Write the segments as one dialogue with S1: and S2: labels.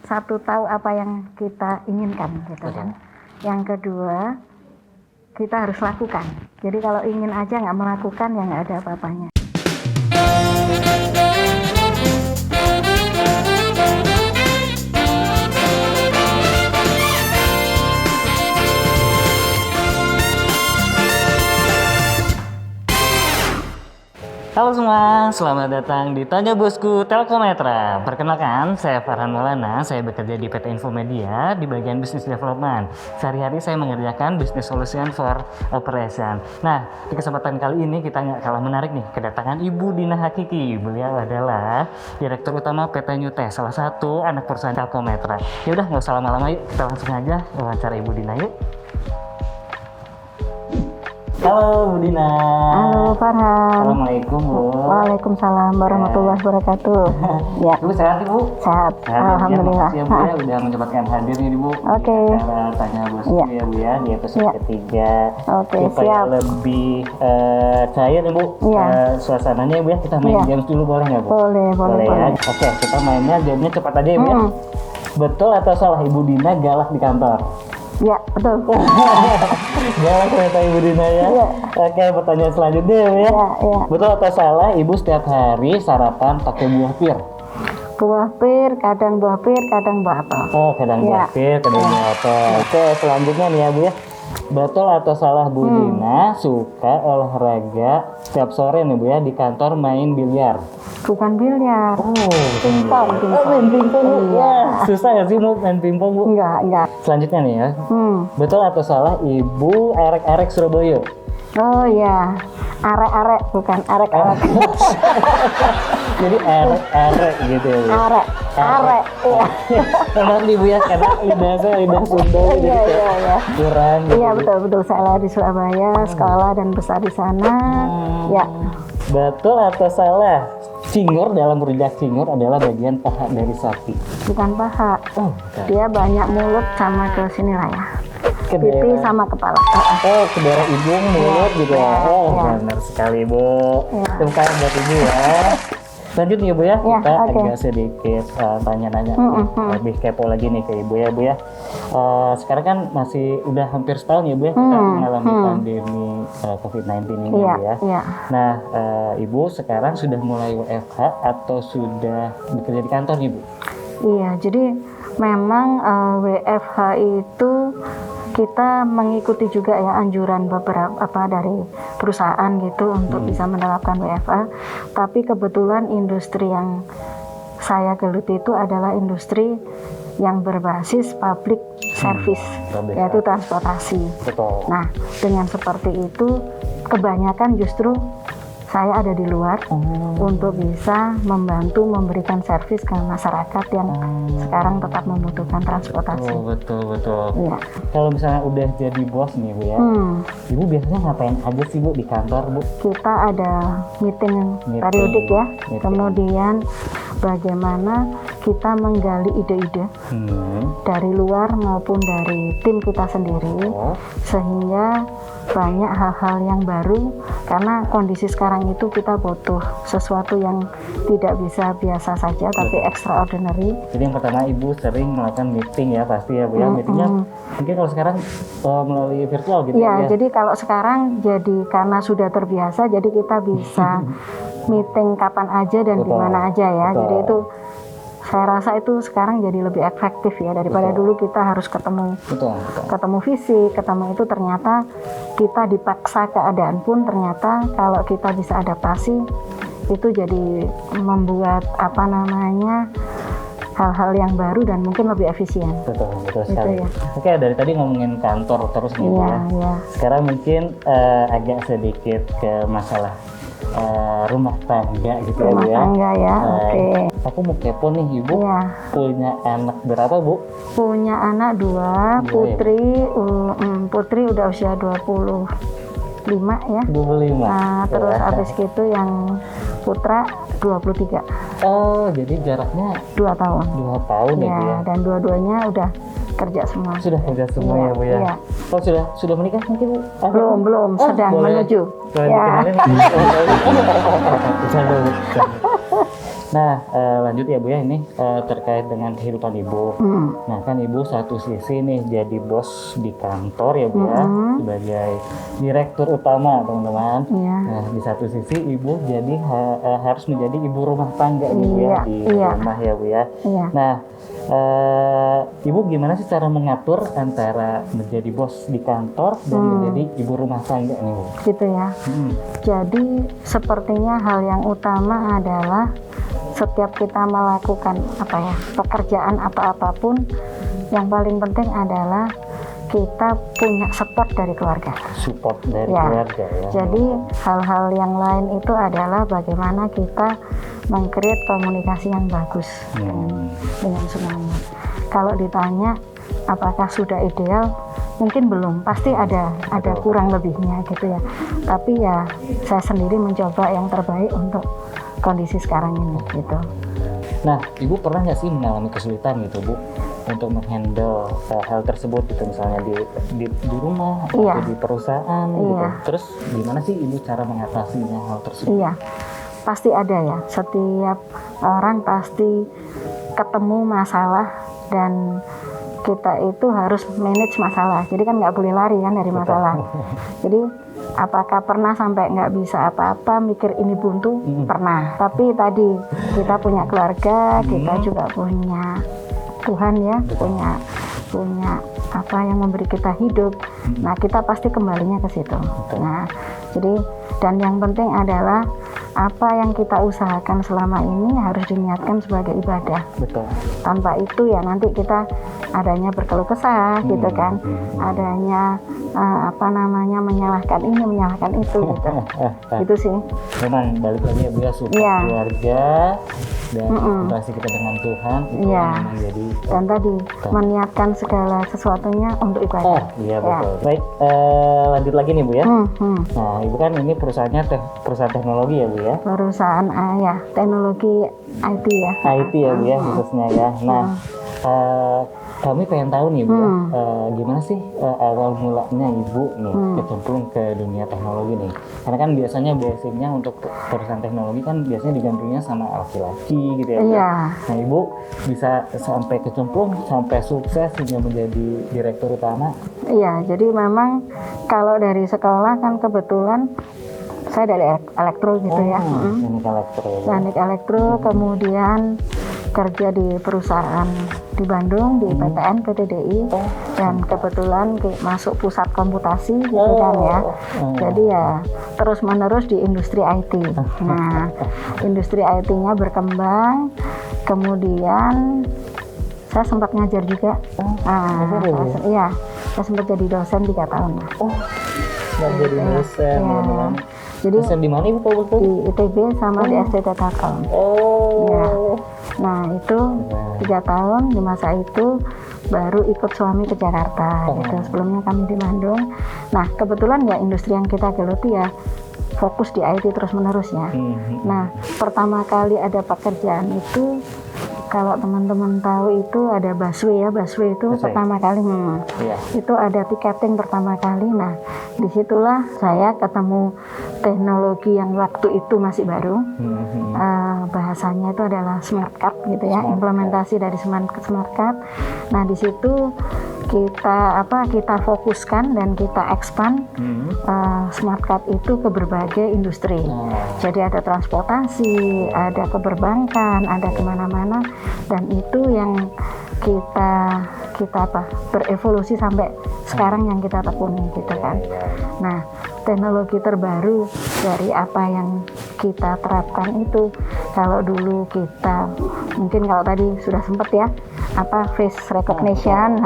S1: Satu, tahu apa yang kita inginkan gitu kan. Yang kedua, kita harus lakukan. Jadi kalau ingin aja nggak melakukan ya nggak ada apa-apanya.
S2: Halo semua, selamat datang di Tanya Bosku Telkometra. Perkenalkan, saya Farhan Maulana, saya bekerja di PT Infomedia di bagian Business Development. Sehari-hari saya mengerjakan Business Solution for Operation. Nah, di kesempatan kali ini kita nggak kalah menarik nih, kedatangan Ibu Dina Hakiki. Beliau adalah Direktur Utama PT Newtes, salah satu anak perusahaan Telkometra. Ya udah, nggak usah lama-lama, yuk kita langsung aja wawancara Ibu Dina yuk. Halo Bu Dina.
S1: Halo Farhan.
S2: Assalamualaikum Bu.
S1: Waalaikumsalam warahmatullahi wabarakatuh. Ya.
S2: Bu sehat Bu?
S1: Sehat.
S2: Sehat,
S1: Alhamdulillah.
S2: Ya, Bu ya udah menyempatkan hadir nih Bu.
S1: Oke.
S2: Acara Tanya Bosku ya Bu ya di episode ketiga.
S1: Oke,
S2: Supaya
S1: siap.
S2: lebih cair ya Bu.
S1: Iya.
S2: Suasananya Bu ya, kita main games dulu boleh nggak Bu?
S1: Boleh.
S2: Ya. Oke, kita mainnya gamenya cepat aja ya Bu ya. Betul atau salah Ibu Dina galak di kantor?
S1: Ya, betul.
S2: Galak ternyata Ibu Dina ya.
S1: Iya.
S2: Oke, pertanyaan selanjutnya ya Bu ya.
S1: Ya.
S2: Betul atau salah Ibu setiap hari sarapan pakai buah pir?
S1: Buah pir, kadang buah pir, kadang buah apel.
S2: Oh, kadang
S1: Ya.
S2: buah pir, kadang buah apel. Oke, selanjutnya nih ya Bu ya. Betul atau salah Bu Dina suka olahraga setiap sore nih Bu ya di kantor main biliar?
S1: Bukan biliar.
S2: Oh,
S1: Pingpong.
S2: main pingpong Bu.
S1: Iya.
S2: Wah, susah ya sih mau main pingpong Bu?
S1: Enggak.
S2: Selanjutnya nih ya.
S1: Betul.
S2: Betul atau salah Ibu arek-arek Surabaya?
S1: Oh iya. Arek-arek, bukan arek-arek.
S2: Jadi arek-arek gitu ya Bu.
S1: Arek. Iya.
S2: Emang nih Bu ya, karena lidah saya lidah Sunda jadi
S1: Iya.
S2: kayak kurang gitu.
S1: Iya, betul. Saya lahir di Surabaya, sekolah dan besar di sana. Ya.
S2: Betul atau salah? Cingur dalam rujak cingur adalah bagian paha dari sapi.
S1: Bukan paha.
S2: Oh, bukan.
S1: Dia banyak mulut sama ke sini lah ya.
S2: Ke
S1: Pipi
S2: daerah,
S1: sama kepala.
S2: oh, ke daerah hidung, mulut gitu ya. Oh,
S1: Iya.
S2: benar sekali Bu.
S1: Iya.
S2: Tepuk tangan buat Ibu ya. Lanjut nih Bu ya,
S1: Iya,
S2: kita
S1: oke.
S2: agak sedikit tanya-nanya lebih kepo lagi nih ke Ibu ya Bu ya. Sekarang kan masih udah hampir setahun ya Bu ya kita mengalami pandemi COVID-19 ini
S1: Iya,
S2: Bu ya.
S1: iya.
S2: Nah, Ibu sekarang sudah mulai WFH atau sudah bekerja di kantor nih Bu?
S1: Iya, jadi memang WFH itu kita mengikuti juga ya anjuran beberapa dari perusahaan gitu untuk bisa menerapkan WFH. Tapi kebetulan industri yang saya geluti itu adalah industri yang berbasis public service, yaitu transportasi.
S2: Betul.
S1: Nah, dengan seperti itu kebanyakan justru saya ada di luar untuk bisa membantu memberikan servis ke masyarakat yang sekarang tetap membutuhkan transportasi.
S2: Oh, betul.
S1: Iya.
S2: Kalau misalnya udah jadi bos nih Bu ya, Ibu biasanya ngapain aja sih Bu di kantor Bu?
S1: Kita ada meeting periodik ya. Kemudian bagaimana kita menggali ide-ide dari luar maupun dari tim kita sendiri, sehingga banyak hal-hal yang baru, karena kondisi sekarang itu kita butuh sesuatu yang tidak bisa biasa saja tapi extraordinary.
S2: Jadi yang pertama Ibu sering melakukan meeting ya pasti ya Bu ya. Meetingnya mungkin kalau sekarang melalui virtual gitu
S1: Ya,
S2: ya.
S1: jadi kalau sekarang karena sudah terbiasa, jadi kita bisa meeting kapan aja dan di mana aja ya. Jadi itu saya rasa itu sekarang jadi lebih efektif ya daripada dulu kita harus ketemu fisik, ketemu itu ternyata kita dipaksa keadaan pun ternyata kalau kita bisa adaptasi itu jadi membuat hal-hal yang baru dan mungkin lebih efisien.
S2: Betul sekali.
S1: ya.
S2: Oke, dari tadi ngomongin kantor terus nih Bu ya.
S1: Iya.
S2: Sekarang mungkin agak sedikit ke masalah rumah tangga gitu
S1: Rumah
S2: ya.
S1: tangga ya, oke.
S2: Aku mau kepo nih Ibu,
S1: Iya.
S2: punya anak berapa Bu?
S1: Punya anak 2, putri udah usia 25 ya.
S2: 25.
S1: Nah, terus habis gitu yang putra 23.
S2: Oh, jadi jaraknya
S1: 2 tahun.
S2: 2 tahun ya Bu ya.
S1: Dan dua-duanya udah kerja semua.
S2: Sudah kerja semua ya Bu ya.
S1: Iya.
S2: Oh, sudah menikah mungkin Bu?
S1: Belum, sedang
S2: boleh.
S1: menuju.
S2: Boleh
S1: Ya.
S2: dikenalin? Bercanda. Nah, lanjut ya Bu ya, ini terkait terkait dengan kehidupan Ibu. Nah kan Ibu satu sisi nih jadi bos di kantor ya Bu ya, sebagai direktur utama teman-teman. Nah di satu sisi Ibu jadi harus menjadi ibu rumah tangga nih Bu ya di rumah ya Bu ya. Nah Ibu gimana sih cara mengatur antara menjadi bos di kantor dan menjadi ibu rumah tangga nih Bu?
S1: Gitu ya. Jadi sepertinya hal yang utama adalah setiap kita melakukan pekerjaan atau apapun, yang paling penting adalah kita punya support dari keluarga.
S2: Support dari keluarga ya.
S1: Jadi hal-hal yang lain itu adalah bagaimana kita meng-create komunikasi yang bagus dengan semuanya. Kalau ditanya apakah sudah ideal, mungkin belum, pasti ada kurang lebihnya gitu ya. Tapi ya saya sendiri mencoba yang terbaik untuk kondisi sekarang ini gitu.
S2: Nah, Ibu pernah nggak sih mengalami kesulitan gitu Bu untuk menghandle hal tersebut gitu, misalnya di rumah atau di perusahaan gitu. Terus gimana sih Ibu cara mengatasinya hal tersebut?
S1: Iya, pasti ada ya. Setiap orang pasti ketemu masalah dan kita itu harus manage masalah. Jadi kan nggak boleh lari kan dari masalah. Jadi apakah pernah sampai nggak bisa apa-apa mikir ini buntu? Pernah. Tapi tadi kita punya keluarga, kita juga punya Tuhan ya, punya apa yang memberi kita hidup. Nah kita pasti kembalinya ke situ. Nah jadi dan yang penting adalah apa yang kita usahakan selama ini harus diniatkan sebagai ibadah.
S2: Betul. Tanpa
S1: itu ya nanti kita adanya berkeluh kesah gitu kan, adanya menyalahkan ini menyalahkan itu gitu. Itu sih.
S2: Memang balik lagi ya Bu ya, support keluarga dan relasi kita dengan Tuhan itu memang jadi.
S1: Dan tadi meniatkan segala sesuatunya untuk ibadah.
S2: Iya betul. Baik, lanjut lagi nih Bu ya. Nah Ibu kan ini perusahaannya perusahaan teknologi ya Bu ya.
S1: Perusahaan teknologi IT ya.
S2: IT ya Bu ya khususnya ya. Nah kami pengen tahu nih Bu gimana sih awal mulanya Ibu nih kecemplung ke dunia teknologi nih, karena kan biasanya basicnya untuk perusahaan teknologi kan biasanya digandrunginya sama laki-laki gitu ya Bu. Nah Ibu bisa sampai kecemplung sampai sukses hingga menjadi direktur utama.
S1: Iya, jadi memang kalau dari sekolah kan kebetulan saya dari elektro gitu ya. Teknik elektro, kemudian kerja di perusahaan di Bandung di PTN PTDI dan kebetulan masuk pusat komputasi gitu kan ya. Jadi ya terus menerus di industri IT. Nah industri IT-nya berkembang, kemudian saya sempat ngajar juga. Saya sempat jadi dosen 3 tahun.
S2: Jadi dosen.
S1: Jadi
S2: dosen di mana Ibu betul?
S1: Di ITB sama di SDT Telkom. Nah itu 3 tahun, di masa itu baru ikut suami ke Jakarta gitu. Sebelumnya kami di Bandung. Nah kebetulan ya industri yang kita geluti ya fokus di IT terus menerusnya. Nah pertama kali ada pekerjaan itu, kalau teman-teman tahu itu ada busway ya, busway itu pertama kali itu ada tiketing pertama kali. Nah disitulah saya ketemu teknologi yang waktu itu masih baru, bahasanya itu adalah smart card gitu ya, implementasi dari smart card. Nah di situ kita fokuskan dan kita expand smart card itu ke berbagai industri. Jadi ada transportasi, ada keperbankan, ada kemana-mana, dan itu yang kita berevolusi sampai sekarang yang kita tekuni gitu kan. Nah teknologi terbaru dari apa yang kita terapkan itu, kalau dulu kita mungkin kalau tadi sudah sempat ya face recognition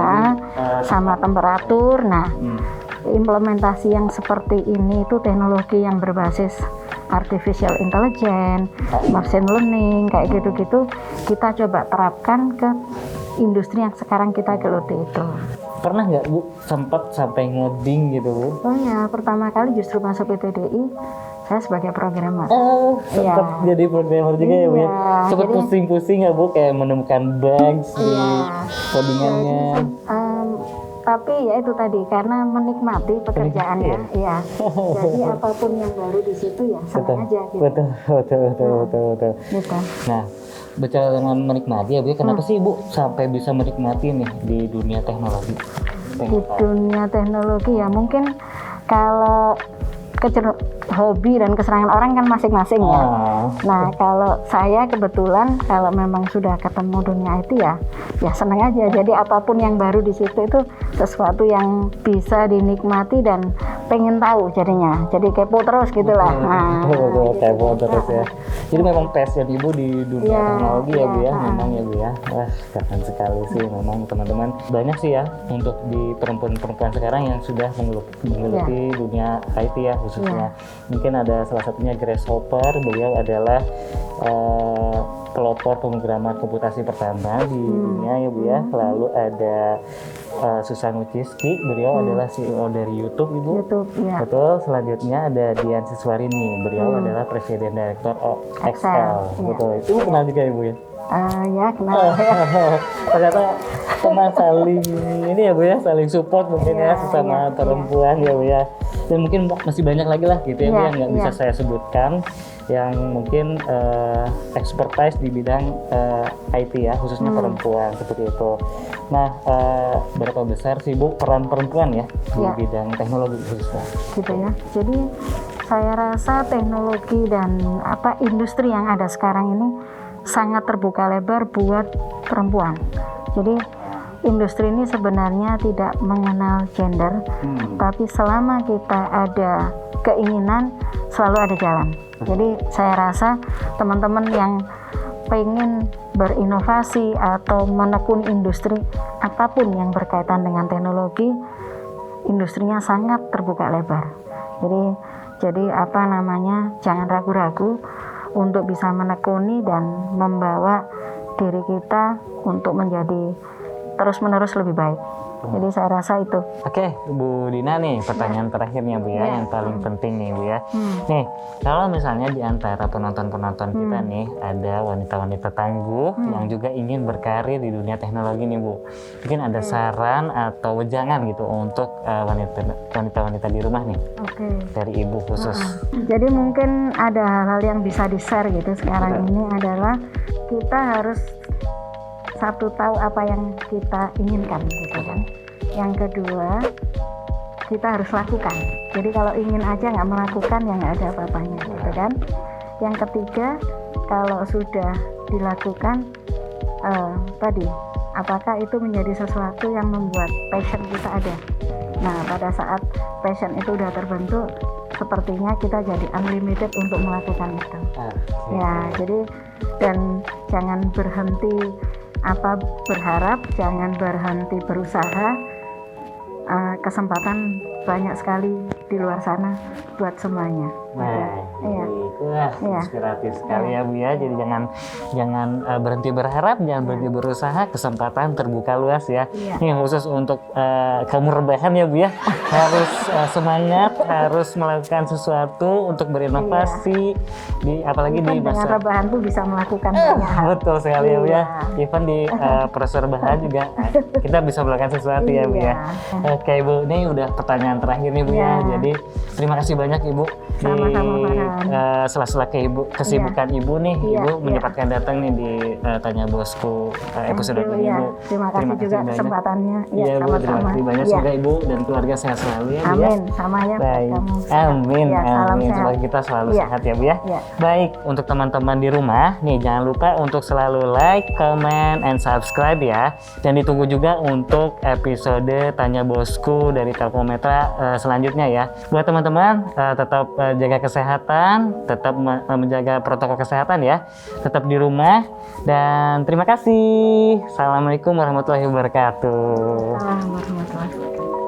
S1: sama temperatur. Nah implementasi yang seperti ini itu teknologi yang berbasis artificial intelligence, machine learning kayak gitu-gitu kita coba terapkan ke industri yang sekarang kita geluti itu.
S2: Pernah nggak Bu sempat sampai ngoding gitu Bu?
S1: Oh ya, pertama kali justru masuk PTDI saya sebagai programmer.
S2: Sempat jadi programmer juga ya Bu ya? Sempat pusing-pusing nggak Bu kayak menemukan bugs di codingannya?
S1: Tapi ya itu tadi karena menikmati pekerjaannya, jadi apapun yang baru di situ ya senang aja gitu.
S2: Betul.
S1: Gitu.
S2: Nah bicara dengan menikmati ya Bu, kenapa sih Ibu sampai bisa menikmati nih di dunia teknologi?
S1: Di dunia teknologi ya mungkin kalau hobi dan kesenangan orang kan masing-masing ya. Nah kalau saya kebetulan kalau memang sudah ketemu dunia IT ya senang aja. Jadi apapun yang baru di situ itu sesuatu yang bisa dinikmati dan pengen tahu jadinya. Jadi kepo terus gitulah.
S2: Kepo terus ya. Jadi memang passion Ibu di dunia teknologi ya Bu ya. Memang ya Bu ya. Wah keren sekali sih memang teman-teman. Banyak sih ya untuk di perempuan-perempuan sekarang yang sudah menggeluti dunia IT ya khususnya. Mungkin ada salah satunya Grace Hopper, beliau adalah pelopor pemrograman komputasi pertama di dunia ya Bu ya. Lalu ada Susan Wojcicki, beliau adalah CEO dari YouTube Ibu. Betul. Selanjutnya ada Dian Siswarini, beliau adalah Presiden Direktur Excel. Betul. Itu kenal juga Ibu ya?
S1: Ya kenal.
S2: Ternyata teman saling ini ya Bu ya, saling support mungkin ya sesama perempuan ya Bu ya. Dan mungkin masih banyak lagi lah gitu ya Bu yang nggak bisa saya sebutkan, yang mungkin expertise di bidang IT ya, khususnya perempuan seperti itu. Nah, berapa besar sih Bu peran perempuan ya di bidang teknologi khususnya? Gitu ya.
S1: Jadi saya rasa teknologi dan industri yang ada sekarang ini sangat terbuka lebar buat perempuan. Jadi industri ini sebenarnya tidak mengenal gender, tapi selama kita ada keinginan selalu ada jalan. Jadi saya rasa teman-teman yang pengen berinovasi atau menekuni industri apapun yang berkaitan dengan teknologi, industrinya sangat terbuka lebar. Jadi jangan ragu-ragu untuk bisa menekuni dan membawa diri kita untuk menjadi terus-menerus lebih baik. Jadi saya rasa itu.
S2: Oke, Bu Dina nih pertanyaan terakhirnya Bu ya, yang paling penting nih Bu ya. Nih, kalau misalnya di antara penonton-penonton kita nih ada wanita-wanita tangguh yang juga ingin berkarir di dunia teknologi nih Bu. Mungkin ada saran atau wejangan gitu untuk wanita-wanita di rumah nih. Dari Ibu khusus.
S1: Jadi mungkin ada hal-hal yang bisa di-share gitu sekarang ini adalah kita harus satu tahu apa yang kita inginkan gitu kan. Yang kedua kita harus lakukan. Jadi kalau ingin aja nggak melakukan ya nggak ada apa-apanya gitu kan. Yang ketiga kalau sudah dilakukan apakah itu menjadi sesuatu yang membuat passion kita ada. Nah pada saat passion itu udah terbentuk sepertinya kita jadi unlimited untuk melakukan itu. Ya jadi dan jangan berhenti berharap, jangan berhenti berusaha. Kesempatan banyak sekali di luar sana buat semuanya.
S2: Inspiratif sekali ya Bu ya. Jadi jangan berhenti berharap, jangan berhenti berusaha, kesempatan terbuka luas ya. Ini khusus untuk kaum rebahan ya Bu ya. Harus semangat, harus melakukan sesuatu untuk berinovasi apalagi di masa
S1: rebahan tuh bisa melakukan banyak hal.
S2: Betul sekali ya Bu ya. Even di proses rebahan juga kita bisa melakukan sesuatu ya Bu ya. Oke Bu, ini udah pertanyaan terakhir nih Bu ya. Jadi terima kasih banyak Ibu di sela-sela kesibukan Ibu nih. Ibu menyempatkan datang nih di Tanya Bosku episode ini Bu.
S1: Terima kasih juga kesempatannya.
S2: Iya Bu, terima kasih banyak. Semoga Ibu dan keluarga sehat selalu ya Bu.
S1: Amin, sama ya.
S2: Baik. Amin. Semoga kita selalu sehat ya Bu ya. Baik, untuk teman-teman di rumah nih jangan lupa untuk selalu like, comment, and subscribe ya. Dan ditunggu juga untuk episode Tanya Bosku dari Telkometra selanjutnya ya. Buat teman-teman tetap jaga kesehatan, tetap menjaga protokol kesehatan ya, tetap di rumah, dan terima kasih. Assalamualaikum warahmatullahi wabarakatuh.
S1: Waalaikumsalam warahmatullahi wabarakatuh.